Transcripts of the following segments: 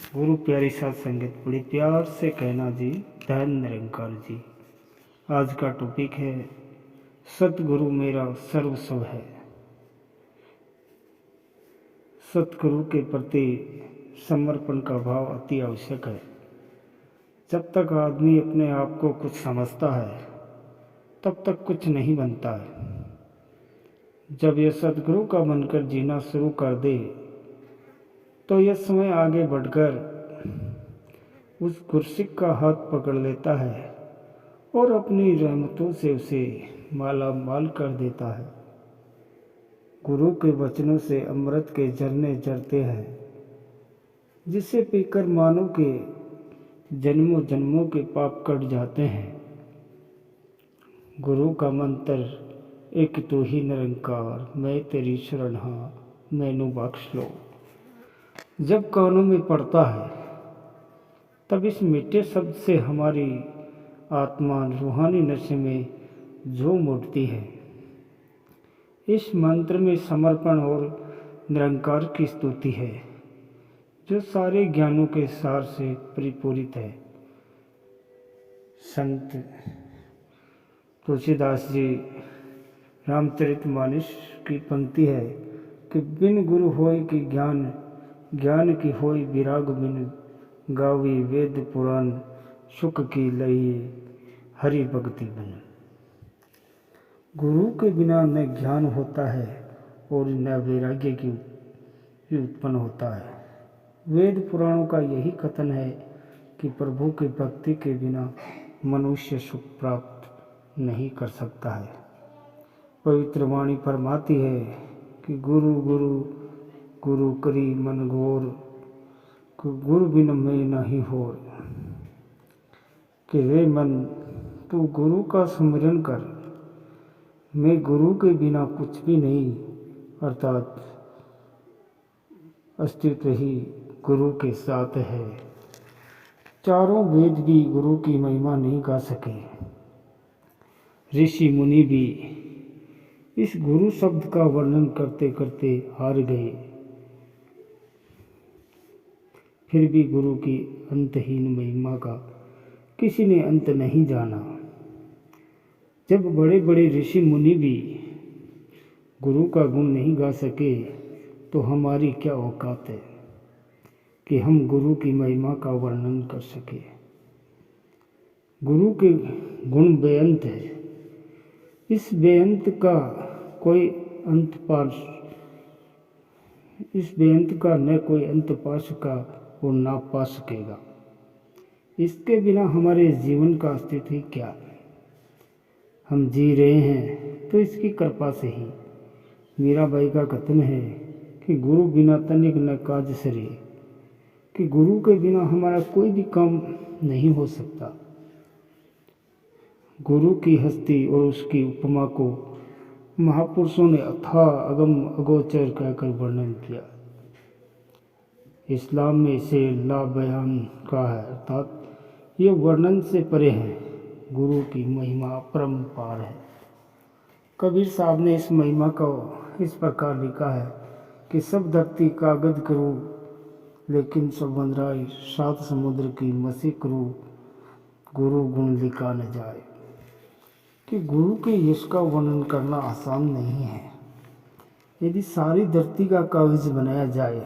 गुरु प्यारी साथ संगत बड़ी प्यार से कहना जी, धन निरंकार जी। आज का टॉपिक है सतगुरु मेरा सर्वस्व है। सतगुरु के प्रति समर्पण का भाव अति आवश्यक है। जब तक आदमी अपने आप को कुछ समझता है तब तक कुछ नहीं बनता है। जब यह सतगुरु का बनकर जीना शुरू कर दे तो यह समय आगे बढ़कर उस गुरसिक का हाथ पकड़ लेता है और अपनी रहमतों से उसे माला माल कर देता है। गुरु के वचनों से अमृत के झरने झरते हैं, जिसे पीकर मानव के जन्मों जन्मों के पाप कट जाते हैं। गुरु का मंत्र एक तो ही निरंकार, मैं तेरी शरण हाँ, मैनू बख्श लो। जब कानों में पड़ता है तब इस मीठे शब्द से हमारी आत्मा रूहानी नशे में झूम उठती है। इस मंत्र में समर्पण और निरंकार की स्तुति है, जो सारे ज्ञानों के सार से परिपूरित है। संत तुलसीदास जी रामचरितमानस की पंक्ति है कि बिन गुरु होय कि ज्ञान, ज्ञान की होय विराग बिन, गावी वेद पुराण सुख की लई हरि भक्ति बन। गुरु के बिना न ज्ञान होता है और न वैराग्य की उत्पन्न होता है। वेद पुराणों का यही कथन है कि प्रभु की भक्ति के बिना मनुष्य सुख प्राप्त नहीं कर सकता है। पवित्र वाणी फरमाती है कि गुरु गुरु गुरु करी मन घोर, गुरु बिन मैं नहीं हो। कि रे मन, तू गुरु का स्मरण कर, मैं गुरु के बिना कुछ भी नहीं, अर्थात अस्तित्व ही गुरु के साथ है। चारों वेद भी गुरु की महिमा नहीं गा सके। ऋषि मुनि भी इस गुरु शब्द का वर्णन करते करते हार गए। फिर भी गुरु की अंतहीन महिमा का किसी ने अंत नहीं जाना। जब बड़े बड़े ऋषि मुनि भी गुरु का गुण नहीं गा सके तो हमारी क्या औकात है कि हम गुरु की महिमा का वर्णन कर सके। गुरु के गुण बेअंत है। इस बेअंत का कोई अंत पास, इस बेअंत का न कोई अंत पा सका और ना पा सकेगा। इसके बिना हमारे जीवन का अस्तित्व क्या? हम जी रहे हैं तो इसकी कृपा से ही। मीराबाई का कथन है कि गुरु बिना तनिक न काज सरे, कि गुरु के बिना हमारा कोई भी काम नहीं हो सकता। गुरु की हस्ती और उसकी उपमा को महापुरुषों ने अथाह अगम अगोचर कहकर वर्णन किया। इस्लाम में इसे ला बयान कहा है, अर्थात ये वर्णन से परे है। गुरु की महिमा अपरंपार है। कबीर साहब ने इस महिमा को इस प्रकार लिखा है कि सब धरती कागज करूँ, लेकिन सब बंदराई सात समुद्र की मसी करूँ, गुरु गुण लिखा न जाए। कि गुरु के यश का वर्णन करना आसान नहीं है। यदि सारी धरती का कागज बनाया जाए,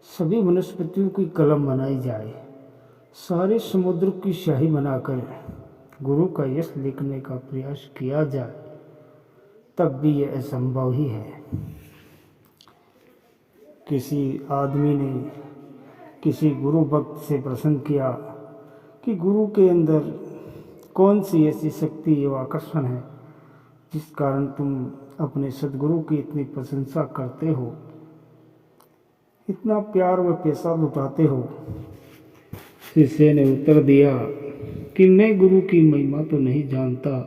सभी वनस्पतियों की कलम बनाई जाए, सारे समुद्र की स्याही बनाकर गुरु का यश लिखने का प्रयास किया जाए, तब भी यह असंभव ही है। किसी आदमी ने किसी गुरु भक्त से प्रश्न किया कि गुरु के अंदर कौन सी ऐसी शक्ति एवं आकर्षण है जिस कारण तुम अपने सद्गुरु की इतनी प्रशंसा करते हो, इतना प्यार व पैसा लुटाते हो। शिष्य ने उत्तर दिया कि मैं गुरु की महिमा तो नहीं जानता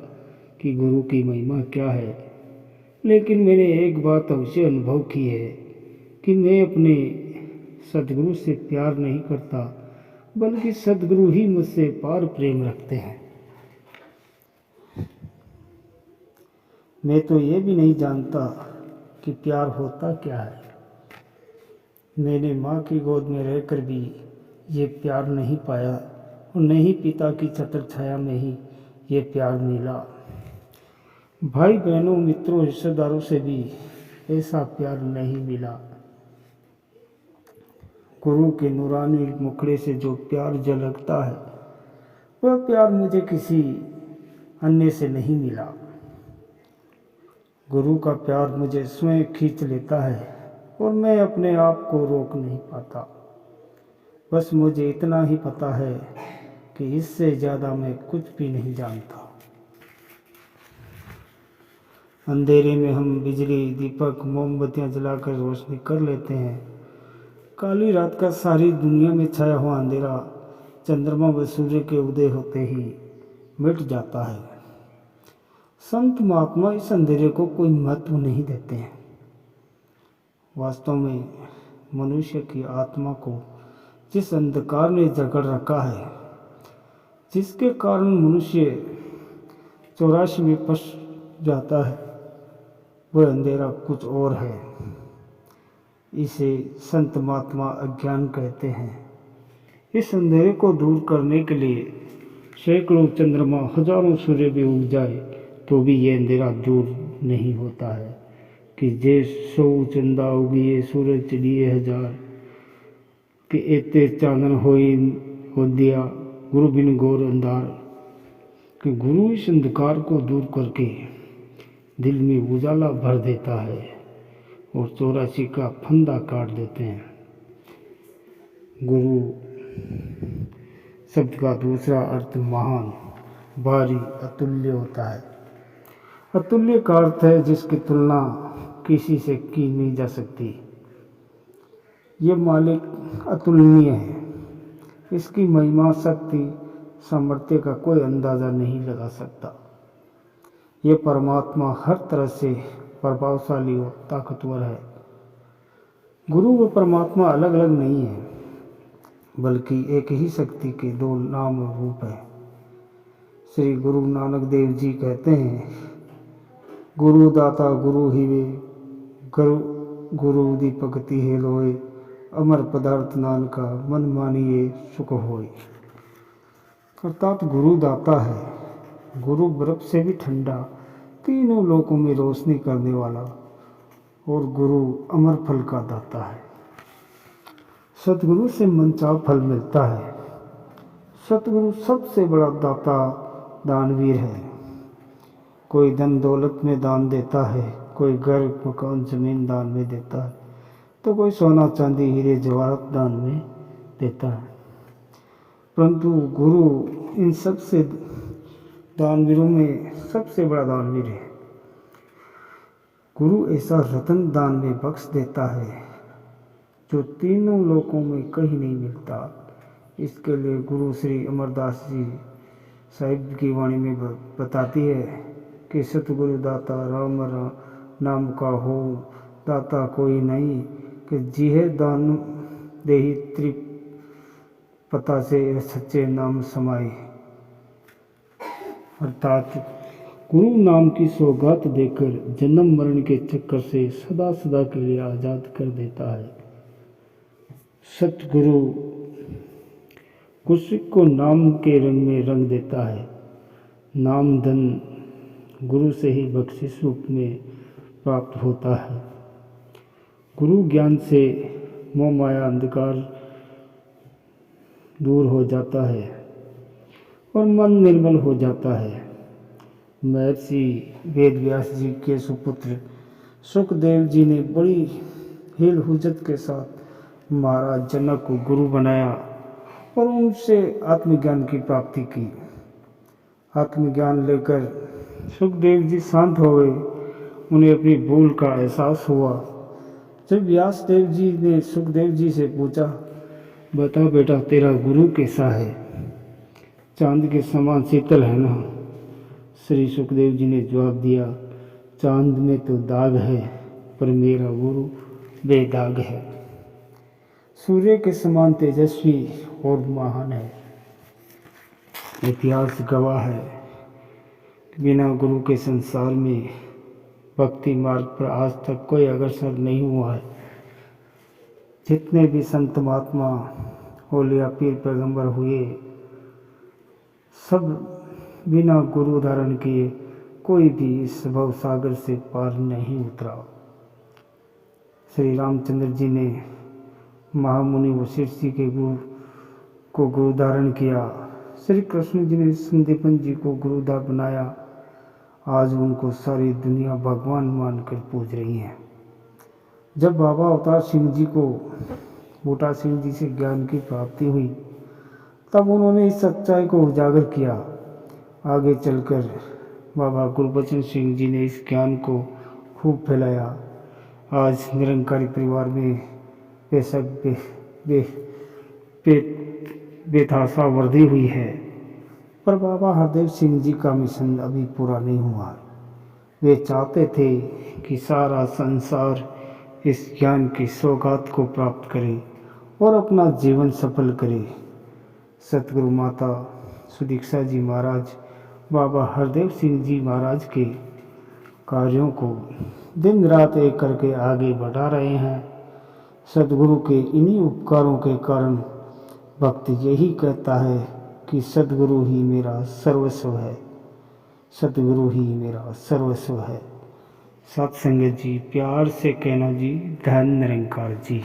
कि गुरु की महिमा क्या है, लेकिन मैंने एक बात अवश्य अनुभव की है कि मैं अपने सद्गुरु से प्यार नहीं करता, बल्कि सद्गुरु ही मुझसे पार प्रेम रखते हैं। मैं तो ये भी नहीं जानता कि प्यार होता क्या है। मैंने माँ की गोद में रहकर भी ये प्यार नहीं पाया और नहीं पिता की छत्र छाया में ही ये प्यार मिला। भाई बहनों, मित्रों, रिश्तेदारों से भी ऐसा प्यार नहीं मिला। गुरु के नूरानी मुखड़े से जो प्यार झलकता है वह प्यार मुझे किसी अन्य से नहीं मिला। गुरु का प्यार मुझे स्वयं खींच लेता है और मैं अपने आप को रोक नहीं पाता। बस मुझे इतना ही पता है कि इससे ज़्यादा मैं कुछ भी नहीं जानता। अंधेरे में हम बिजली, दीपक, मोमबत्तियां जलाकर रोशनी कर लेते हैं। काली रात का सारी दुनिया में छाया हुआ अंधेरा चंद्रमा व सूर्य के उदय होते ही मिट जाता है। संत महात्मा इस अंधेरे को कोई महत्व नहीं देते हैं। वास्तव में मनुष्य की आत्मा को जिस अंधकार ने जकड़ रखा है, जिसके कारण मनुष्य 84 में फंस जाता है, वह अंधेरा कुछ और है। इसे संत महात्मा अज्ञान कहते हैं। इस अंधेरे को दूर करने के लिए सैकड़ों चंद्रमा, हजारों सूर्य भी उग जाए तो भी ये अंधेरा दूर नहीं होता है कि जे 100 चंदा उगिए सूरज चढ़िए हजार, कि एते चांदन हो दिया गुरु बिन घोर अंधार। कि गुरु इस अंधकार को दूर करके दिल में उजाला भर देता है और 84 का फंदा काट देते हैं। गुरु शब्द का दूसरा अर्थ महान, भारी, अतुल्य होता है। अतुल्य का अर्थ है जिसकी तुलना किसी से की नहीं जा सकती। ये मालिक अतुलनीय है। इसकी महिमा, शक्ति, सामर्थ्य का कोई अंदाज़ा नहीं लगा सकता। ये परमात्मा हर तरह से प्रभावशाली और ताकतवर है। गुरु व परमात्मा अलग अलग नहीं है, बल्कि एक ही शक्ति के दो नाम और रूप है। श्री गुरु नानक देव जी कहते हैं, गुरु दाता गुरु हिवे, गुरु दीपकति है लोए, अमर पदार्थ नानका मन मानिए सुख होए। अर्थात गुरु दाता है। गुरु बर्फ से भी ठंडा, तीनों लोकों में रोशनी करने वाला, और गुरु अमर फल का दाता है। सतगुरु से मनचाहा फल मिलता है। सतगुरु सबसे बड़ा दाता, दानवीर है। कोई धन दौलत में दान देता है, कोई घर, मकान, जमीन दान में देता है, तो कोई सोना, चांदी, हीरे, जवाहरात दान में देता है। परंतु गुरु इन सबसे दानवीरों में सबसे बड़ा दानवीर है। गुरु ऐसा रतन दान में बख्श देता है जो तीनों लोकों में कहीं नहीं मिलता। इसके लिए गुरु श्री अमरदास जी साहिब की वाणी में बताती है कि सतगुरु दाता राम नाम का हो, दाता कोई नहीं, कि जिहे दान देही त्रिप पता से सच्चे नाम समाए। अर्थात गुरु नाम की सौगात देकर जन्म मरण के चक्कर से सदा सदा के लिए आज़ाद कर देता है। सतगुरु गुरसिक को नाम के रंग में रंग देता है। नाम धन गुरु से ही बख्शिश रूप में प्राप्त होता है। गुरु ज्ञान से मोह माया अंधकार दूर हो जाता है और मन निर्मल हो जाता है। महर्षि वेद व्यास जी के सुपुत्र सुखदेव जी ने बड़ी हिल हुज्जत के साथ महाराज जनक को गुरु बनाया और उनसे आत्मज्ञान की प्राप्ति की। आत्मज्ञान लेकर सुखदेव जी शांत हो गए। उन्हें अपनी भूल का एहसास हुआ। जब व्यास देव जी ने सुखदेव जी से पूछा, बता बेटा तेरा गुरु कैसा है, चांद के समान शीतल है ना? श्री सुखदेव जी ने जवाब दिया, चांद में तो दाग है पर मेरा गुरु बेदाग है। सूर्य के समान तेजस्वी और महान है। इतिहास गवाह है, बिना गुरु के संसार में भक्ति मार्ग पर आज तक कोई अग्रसर नहीं हुआ है। जितने भी संत महात्मा औलिया पीर पैगंबर हुए, सब बिना गुरु धारण किए कोई भी इस भव सागर से पार नहीं उतरा। श्री रामचंद्र जी ने महामुनि वशिष्ठ जी के गुरु को गुरु धारण किया। श्री कृष्ण जी ने संदीपन जी को गुरुदा बनाया। आज उनको सारी दुनिया भगवान मानकर पूज रही है। जब बाबा अवतार सिंह जी को बूटा सिंह जी से ज्ञान की प्राप्ति हुई, तब उन्होंने इस सच्चाई को उजागर किया। आगे चलकर बाबा गुरबचन सिंह जी ने इस ज्ञान को खूब फैलाया। आज निरंकारी परिवार में बेशक बेतासा वृद्धि हुई है, पर बाबा हरदेव सिंह जी का मिशन अभी पूरा नहीं हुआ। वे चाहते थे कि सारा संसार इस ज्ञान की सौगात को प्राप्त करे और अपना जीवन सफल करे। सतगुरु माता सुदीक्षा जी महाराज बाबा हरदेव सिंह जी महाराज के कार्यों को दिन रात एक करके आगे बढ़ा रहे हैं। सतगुरु के इन्हीं उपकारों के कारण भक्त यही कहता है कि सतगुरु ही मेरा सर्वस्व है, सतगुरु ही मेरा सर्वस्व है। सत्संग जी, प्यार से कहना जी, धन निरंकार जी।